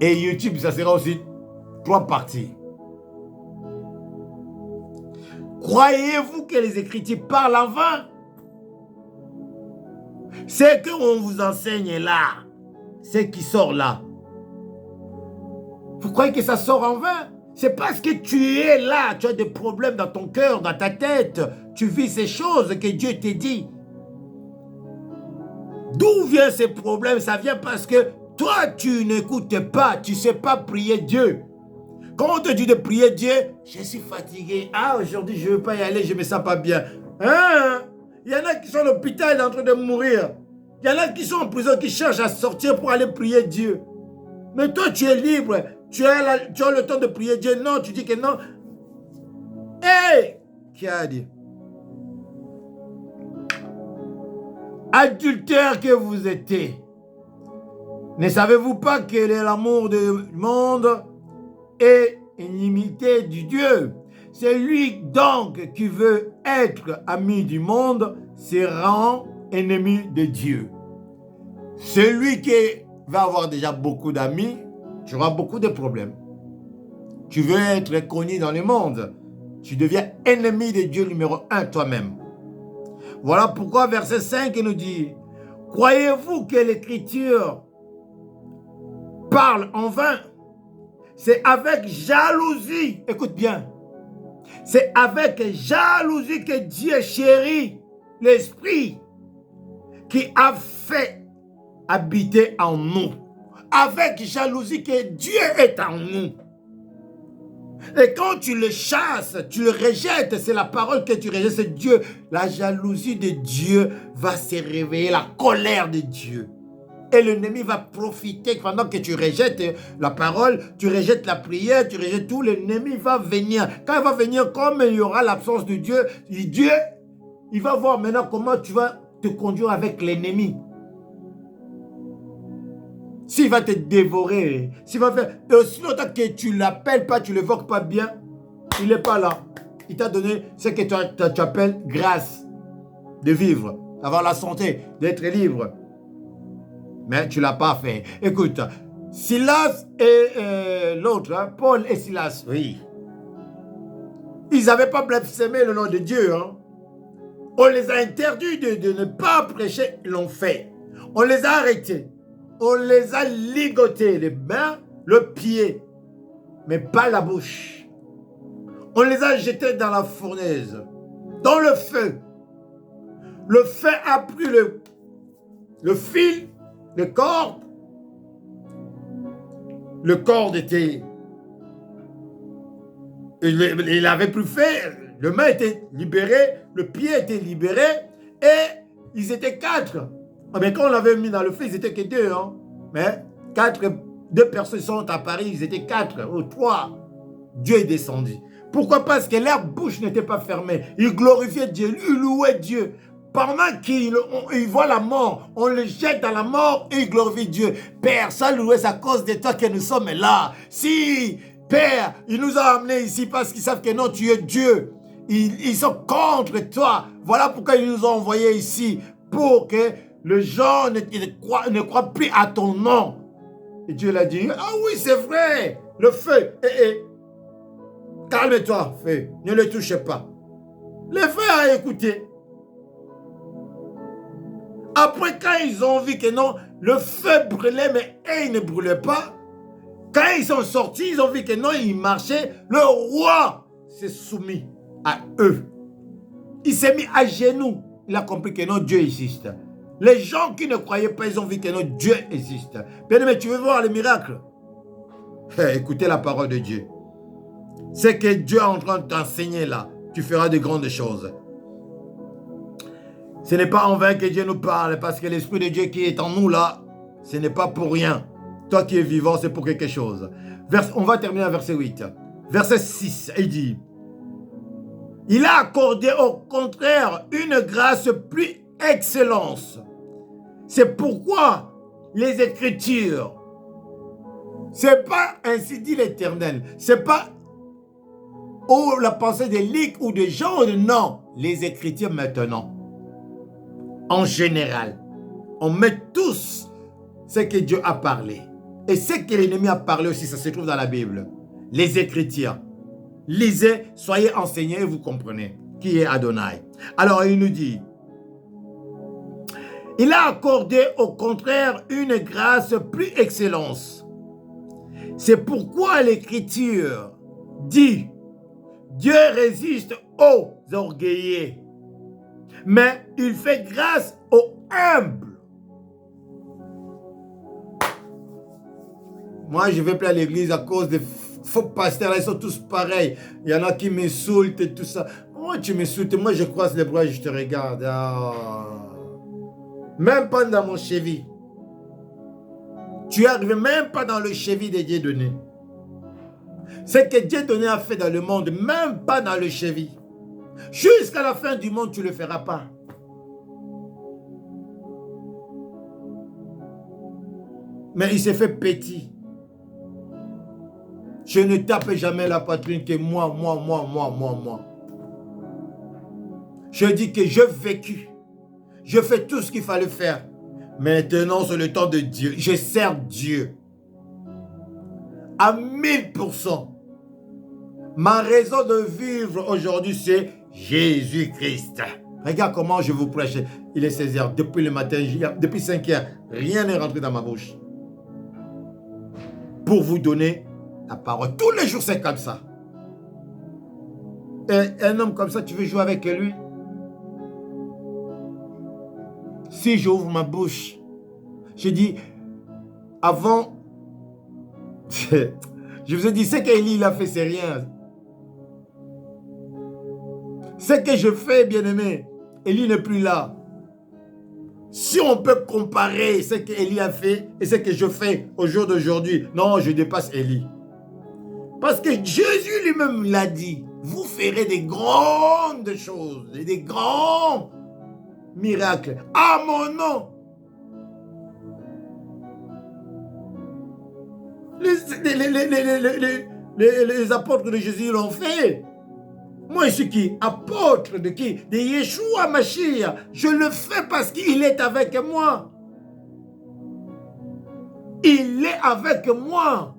Et YouTube, ça sera aussi 3 parties. Croyez-vous que les Écritures parlent en vain? Ce qu'on vous enseigne là, ce qui sort là, vous croyez que ça sort en vain? C'est parce que tu es là, tu as des problèmes dans ton cœur, dans ta tête, tu vis ces choses que Dieu t'a dit. D'où viennent ces problèmes? Ça vient parce que toi, tu n'écoutes pas, tu ne sais pas prier Dieu. Quand on te dit de prier Dieu, je suis fatigué. Ah, aujourd'hui, je ne veux pas y aller, je ne me sens pas bien. Hein? Il y en a qui sont à l'hôpital en train de mourir. Il y en a qui sont en prison, qui cherchent à sortir pour aller prier Dieu. Mais toi, tu es libre. Tu as le temps de prier Dieu. Non, tu dis que non. Hé! Qui a dit? Adultère que vous êtes. Ne savez-vous pas que l'amour du monde est inimité du Dieu? Celui donc qui veut être ami du monde se rend ennemi de Dieu. Celui qui va avoir déjà beaucoup d'amis, tu auras beaucoup de problèmes. Tu veux être connu dans le monde, tu deviens ennemi de Dieu numéro 1 toi-même. Voilà pourquoi verset 5 nous dit, croyez-vous que l'Écriture parle en vain? C'est avec jalousie, écoute bien, c'est avec jalousie que Dieu chérit l'Esprit qui a fait habiter en nous. Avec jalousie que Dieu est en nous. Et quand tu le chasses, tu le rejettes, c'est la parole que tu rejettes, c'est Dieu. La jalousie de Dieu va se réveiller, la colère de Dieu. Et l'ennemi va profiter pendant que tu rejettes la parole, tu rejettes la prière, tu rejettes tout, l'ennemi va venir. Quand il va venir, comme il y aura l'absence de Dieu, Dieu, il va voir maintenant comment tu vas te conduire avec l'ennemi. S'il va te dévorer, s'il va faire... Et aussi longtemps que tu ne l'appelles pas, tu ne l'évoques pas bien, il n'est pas là. Il t'a donné ce que tu appelles grâce de vivre, d'avoir la santé, d'être libre. Mais tu ne l'as pas fait. Écoute, Silas et l'autre, hein, Paul et Silas, oui. Ils n'avaient pas blasphémé le nom de Dieu. Hein. On les a interdits de ne pas prêcher, ils l'ont fait. On les a arrêtés. On les a ligotés, les mains, le pied, mais pas la bouche. On les a jetés dans la fournaise, dans le feu. Le feu a pris le fil, le corps. Le corps était... Il avait plus fait, le main était libéré, le pied était libéré, et ils étaient 4. Mais quand on l'avait mis dans le feu, ils n'étaient que 2. Hein? Mais 2 personnes sont à Paris, ils étaient 4 ou 3. Dieu est descendu. Pourquoi? Parce que leur bouche n'était pas fermée. Ils glorifiaient Dieu, ils louaient Dieu. Pendant qu'ils voient la mort, on les jette dans la mort et ils glorifient Dieu. Père, ça loué, à cause de toi que nous sommes là. Si, Père, il nous a amenés ici parce qu'ils savent que non, tu es Dieu. Ils sont contre toi. Voilà pourquoi ils nous ont envoyés ici. Pour que les gens ne croient plus à ton nom. Et Dieu l'a dit, ah oui, c'est vrai, le feu. Calme-toi, feu, ne le touche pas. Le feu a écouté. Après, quand ils ont vu que non, le feu brûlait, mais il ne brûlait pas. Quand ils sont sortis, ils ont vu que non, ils marchaient. Le roi s'est soumis à eux. Il s'est mis à genoux. Il a compris que non, Dieu existe. Les gens qui ne croyaient pas, ils ont vu que non, Dieu existe. Bien-aimé, tu veux voir les miracles? Écoutez la parole de Dieu. C'est que Dieu est en train de t'enseigner là. Tu feras de grandes choses. Ce n'est pas en vain que Dieu nous parle, parce que l'Esprit de Dieu qui est en nous là, ce n'est pas pour rien. Toi qui es vivant, c'est pour quelque chose. On va terminer à verset 8. Verset 6, il dit, il a accordé au contraire une grâce plus excellente. C'est pourquoi les Écritures, c'est pas ainsi dit l'Éternel, c'est pas la pensée de Luc ou de Jean, non, les Écritures maintenant. En général, on met tous ce que Dieu a parlé. Et ce que l'ennemi a parlé aussi, ça se trouve dans la Bible. Les Écritures. Lisez, soyez enseignés et vous comprenez qui est Adonai. Alors il nous dit, il a accordé au contraire une grâce plus excellente. C'est pourquoi l'Écriture dit, Dieu résiste aux orgueillés, mais il fait grâce aux humbles. Moi, je ne vais plus à l'église à cause des faux pasteurs. Ils sont tous pareils. Il y en a qui m'insultent et tout ça. Moi, tu m'insultes. Moi, je croise les bras et je te regarde. Ah. Même pas dans mon cheville. Tu n'arrives même pas dans le cheville de Dieu donné. Ce que Dieu donné a fait dans le monde, même pas dans le cheville. Jusqu'à la fin du monde, tu ne le feras pas. Mais il s'est fait petit. Je ne tape jamais la poitrine que moi. Je dis que j'ai vécu. Je fais tout ce qu'il fallait faire. Maintenant, c'est le temps de Dieu. Je sers Dieu. À 1000%. Ma raison de vivre aujourd'hui, c'est Jésus-Christ. Regarde comment je vous prêche. Il est 16 h. Depuis le matin, depuis 5 h, rien n'est rentré dans ma bouche. Pour vous donner la parole. Tous les jours, c'est comme ça. Et un homme comme ça, tu veux jouer avec lui? Si j'ouvre ma bouche, je dis, avant, je vous ai dit, ce qu'Élie il a fait, c'est rien. Ce que je fais, bien-aimé, Élie n'est plus là. Si on peut comparer ce qu'Élie a fait et ce que je fais au jour d'aujourd'hui, non, je dépasse Élie. Parce que Jésus lui-même l'a dit, vous ferez des grandes choses, des grands miracles à mon nom. Les apôtres de Jésus l'ont fait. Moi, je suis qui? Apôtre de qui? De Yeshua Mashiach. Je le fais parce qu'il est avec moi. Il est avec moi.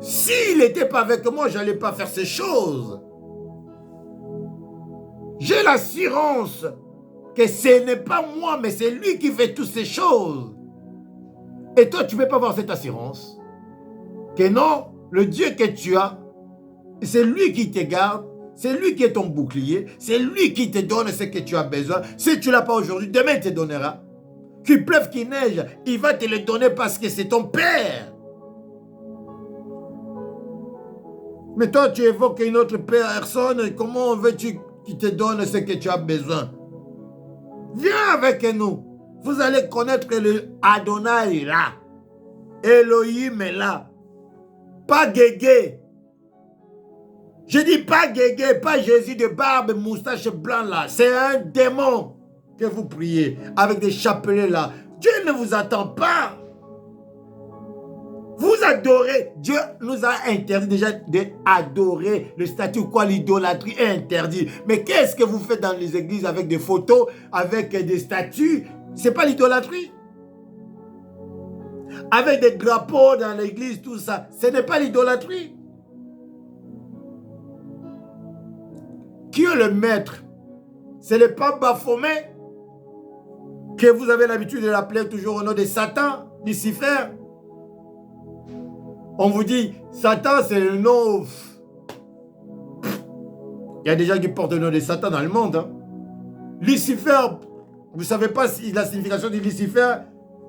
S'il n'était pas avec moi, je n'allais pas faire ces choses. J'ai l'assurance que ce n'est pas moi, mais c'est lui qui fait toutes ces choses. Et toi, tu ne peux pas avoir cette assurance. Que non, le Dieu que tu as, c'est lui qui te garde, c'est lui qui est ton bouclier, c'est lui qui te donne ce que tu as besoin. Si tu ne l'as pas aujourd'hui, demain il te donnera. Qu'il pleuve, qu'il neige, il va te le donner parce que c'est ton Père. Mais toi, tu évoques une autre personne, comment veux-tu qu'il te donne ce que tu as besoin? Viens avec nous. Vous allez connaître le Adonai là. Elohim est là. Pas Guégué. Je dis pas Guégué, pas Jésus de barbe, moustache blanc là. C'est un démon que vous priez avec des chapelets là. Dieu ne vous attend pas. Vous adorez. Dieu nous a interdit déjà d'adorer le statut. Quoi, l'idolâtrie est interdit. Mais qu'est-ce que vous faites dans les églises avec des photos, avec des statues? C'est pas l'idolâtrie. Avec des drapeaux dans l'église, tout ça. Ce n'est pas l'idolâtrie. Qui est le maître? C'est le pape Baphomet que vous avez l'habitude de l'appeler toujours au nom de Satan, Lucifer. On vous dit, Satan c'est le nom. Il y a des gens qui portent le nom de Satan dans le monde. Hein. Lucifer, vous ne savez pas la signification de Lucifer?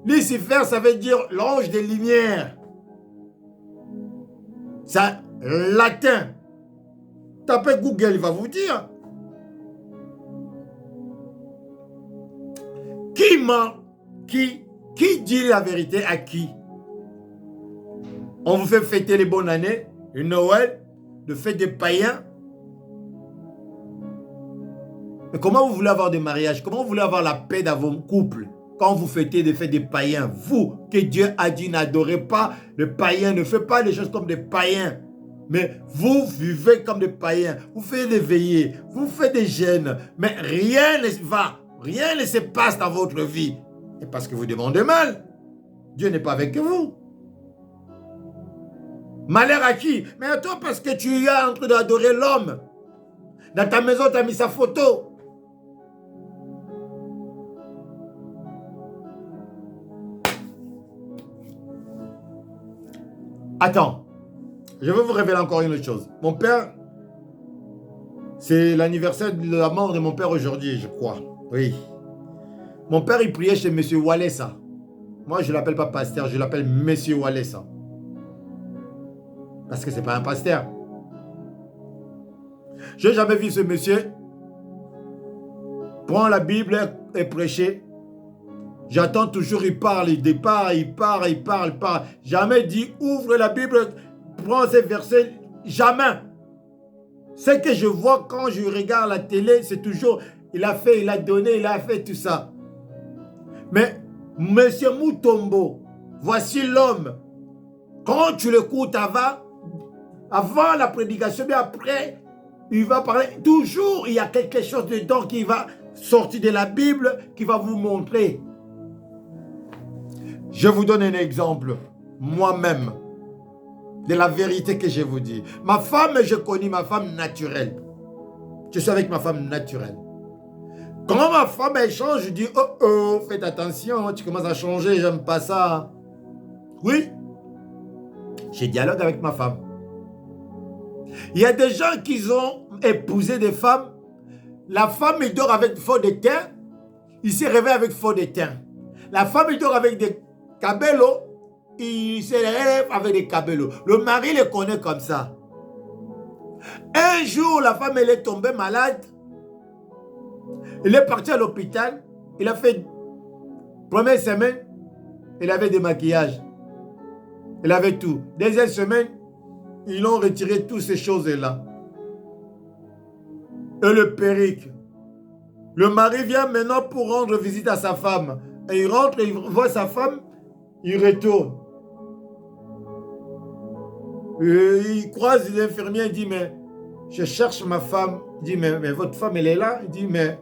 Lucifer, ça veut dire l'ange des lumières. C'est latin. Tapez Google, il va vous dire. Qui ment? Qui dit la vérité à qui? On vous fait fêter les bonnes années, le Noël, le fête des païens. Mais comment vous voulez avoir des mariages? Comment vous voulez avoir la paix dans vos couples quand vous fêtez des fêtes des païens? Vous, que Dieu a dit n'adorez pas le païen, ne faites pas les choses comme des païens. Mais vous vivez comme des païens, vous faites des veillées, vous faites des jeûnes, mais rien ne va, rien ne se passe dans votre vie. Et parce que vous demandez mal. Dieu n'est pas avec vous. Malheur à qui? Mais à toi parce que tu es en train d'adorer l'homme. Dans ta maison, tu as mis sa photo. Attends, je vais vous révéler encore une autre chose. Mon père, c'est l'anniversaire de la mort de mon père aujourd'hui, je crois. Oui. Mon père, il priait chez M. Walesa. Moi, je ne l'appelle pas pasteur, je l'appelle M. Walesa. Parce que ce n'est pas un pasteur. Je n'ai jamais vu ce monsieur prendre la Bible et prêcher. J'attends toujours, il parle, il parle. Jamais dit, ouvre la Bible, prends ces versets. Jamais. Ce que je vois quand je regarde la télé, c'est toujours, il a fait, il a donné, il a fait tout ça. Mais, Monsieur Mutombo, voici l'homme. Quand tu l'écoutes avant la prédication, mais après, il va parler. Toujours, il y a quelque chose dedans qui va sortir de la Bible, qui va vous montrer. Je vous donne un exemple, moi-même, de la vérité que je vous dis. Ma femme, je connais ma femme naturelle. Je suis avec ma femme naturelle. Quand ma femme, elle change, je dis, oh, faites attention, tu commences à changer, j'aime pas ça. Oui, je dialogue avec ma femme. Il y a des gens qui ont épousé des femmes. La femme, il dort avec faux de teint. Il s'est réveillé avec faux de teint. La femme, il dort avec des cabellos. Il se réveille avec des cabellos. Le mari les connaît comme ça. Un jour, la femme, elle est tombée malade. Il est parti à l'hôpital. Il a fait première semaine, il avait des maquillages. Il avait tout. Deuxième semaine, ils ont retiré toutes ces choses-là. Et le perruque. Le mari vient maintenant pour rendre visite à sa femme. Et il rentre, il voit sa femme, il retourne. Et il croise l'infirmière, il dit, mais je cherche ma femme. Il dit, mais votre femme, elle est là? Il dit, mais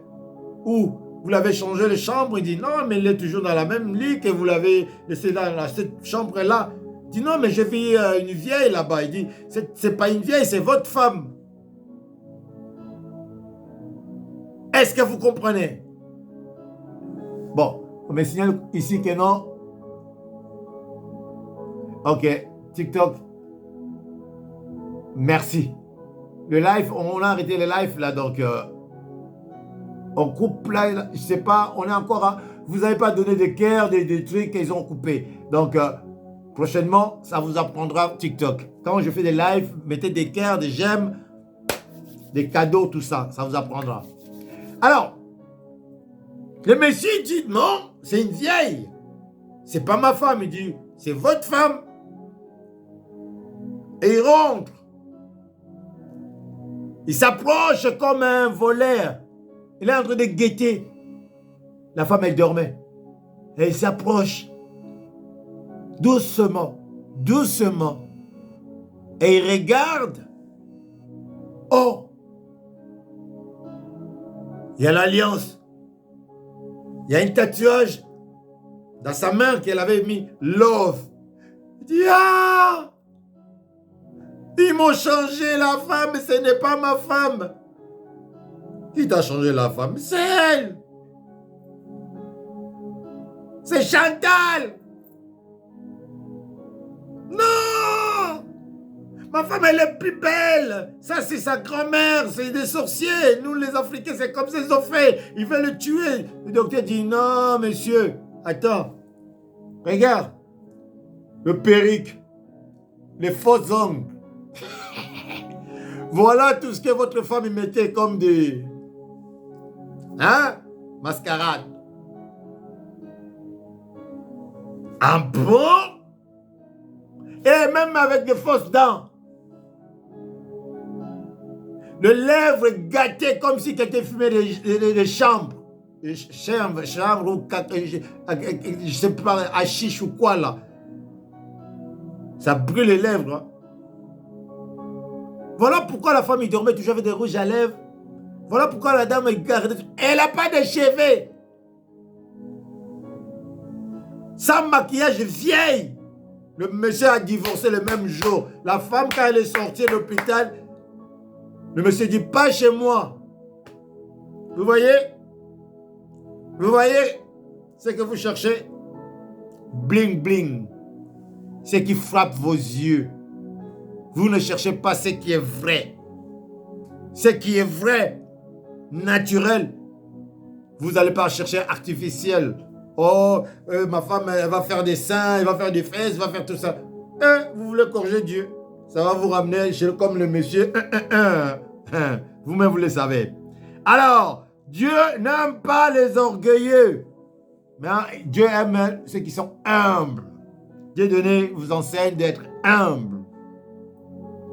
où? Vous l'avez changé de chambre? Il dit, non, mais elle est toujours dans la même lit que vous l'avez laissée dans cette chambre-là. Il dit, non, mais j'ai vu une vieille là-bas. Il dit, c'est pas une vieille, c'est votre femme. Est-ce que vous comprenez? Bon, on me signale ici que non. Ok, TikTok. Merci. Le live, on a arrêté le live là, donc on coupe là, je sais pas, on est encore vous n'avez pas donné de cœur, des trucs qu'ils ont coupés. Donc, prochainement, ça vous apprendra TikTok. Quand je fais des lives, mettez des cœurs, des j'aime, des cadeaux, tout ça, ça vous apprendra. Alors, le monsieur dit non, c'est une vieille. C'est pas ma femme, il dit, c'est votre femme. Et il rentre. Il s'approche comme un voleur. Il est en train de guetter. La femme, elle dormait. Et il s'approche. Doucement. Doucement. Et il regarde. Oh! Il y a l'alliance. Il y a un tatouage dans sa main qu'elle avait mis. Love. Il dit, ah! Ils m'ont changé la femme, ce n'est pas ma femme. Qui t'a changé la femme? C'est elle. C'est Chantal. Non! Ma femme, elle est plus belle. Ça, c'est sa grand-mère, c'est des sorciers. Nous, les Africains, c'est comme ça, ils ont fait. Ils veulent le tuer. Le docteur dit, non, monsieur. Attends. Regarde. Le perruque. Les faux ongles. Voilà tout ce que votre femme mettait comme des... Hein? Mascarade. Un bon? Et même avec des fausses dents. Les lèvres gâtées comme si tu étais fumé de chambres. Chambre ou... Je sais pas, hachiche ou quoi là. Ça brûle les lèvres. Hein? Voilà pourquoi la femme, il dormait toujours avec des rouges à lèvres. Voilà pourquoi la dame, elle n'a pas de cheveux. sans maquillage vieille. Le monsieur a divorcé le même jour. La femme, quand elle est sortie de l'hôpital, le monsieur dit, pas chez moi. Vous voyez? Vous voyez ce que vous cherchez? Bling bling. Ce qui frappe vos yeux. Vous ne cherchez pas ce qui est vrai. Ce qui est vrai, naturel. Vous n'allez pas chercher artificiel. Oh, ma femme, elle va faire des seins, elle va faire des fesses, elle va faire tout ça. Vous voulez corriger Dieu. Ça va vous ramener comme le monsieur. Vous-même, vous le savez. Alors, Dieu n'aime pas les orgueilleux. Mais Dieu aime ceux qui sont humbles. Dieu donné vous enseigne d'être humble.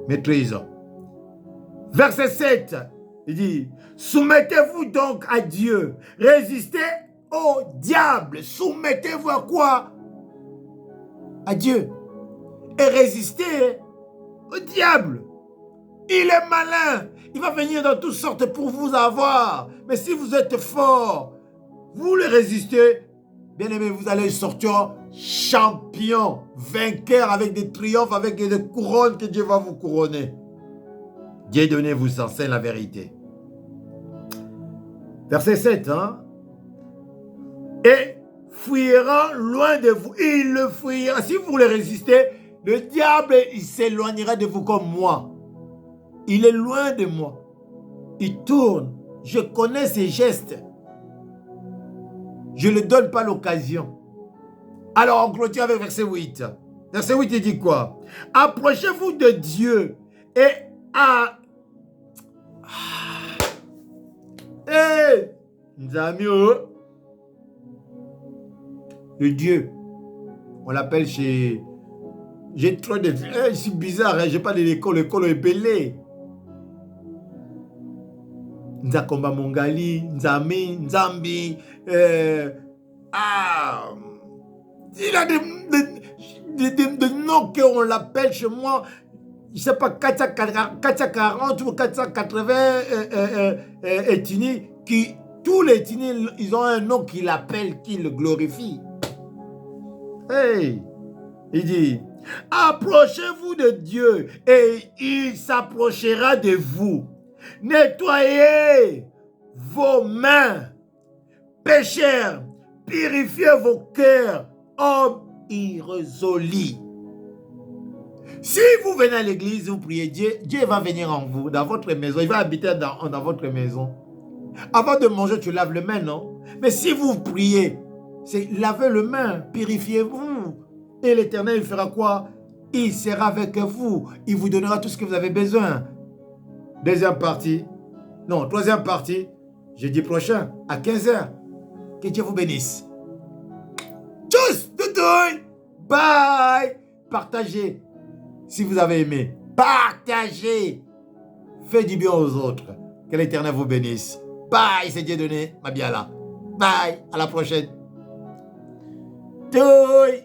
Maîtrise. Verset 7, il dit, soumettez-vous donc à Dieu. Résistez au diable. Soumettez-vous à quoi? À Dieu. Et résistez au diable. Il est malin. Il va venir dans toutes sortes pour vous avoir. Mais si vous êtes fort, vous le résistez, bien aimé, vous allez sortir champion, vainqueur avec des triomphes, avec des couronnes que Dieu va vous couronner. Dieu donné vous enseigne la vérité. Verset 7, hein? Et fuira loin de vous. Il le fuira. Si vous le résistez, le diable, il s'éloignera de vous comme moi. Il est loin de moi. Il tourne. Je connais ses gestes. Je ne lui donne pas l'occasion. Alors, on clôture avec verset 8. Verset 8, il dit quoi? Approchez-vous de Dieu et à... Le Dieu, on l'appelle chez... J'ai trop de... c'est bizarre, hein? Je n'ai pas de l'école est belé. Nzakomba Mongali, Nzami, Nzambi, il a des noms qu'on l'appelle chez moi, je ne sais pas, 440 ou 480 ethnies, qui, tous les ethnies, ils ont un nom qui l'appelle, qui le glorifie. Hey, il dit, approchez-vous de Dieu et il s'approchera de vous. Nettoyez vos mains, pécheurs, purifiez vos cœurs, hommes irrésolus. Si vous venez à l'église, vous priez Dieu, Dieu va venir en vous, dans votre maison, il va habiter dans votre maison. Avant de manger, tu laves les mains, non? Mais si vous priez, c'est laver les mains, purifiez-vous. Et l'Éternel, il fera quoi? Il sera avec vous, il vous donnera tout ce que vous avez besoin. Deuxième partie, non, troisième partie, jeudi prochain, à 15h. Que Dieu vous bénisse. Tchuss, toutou, bye. Partagez, si vous avez aimé. Partagez. Faites du bien aux autres. Que l'Éternel vous bénisse. Bye, c'est Dieu donné, ma bien là. Bye, à la prochaine. Touille.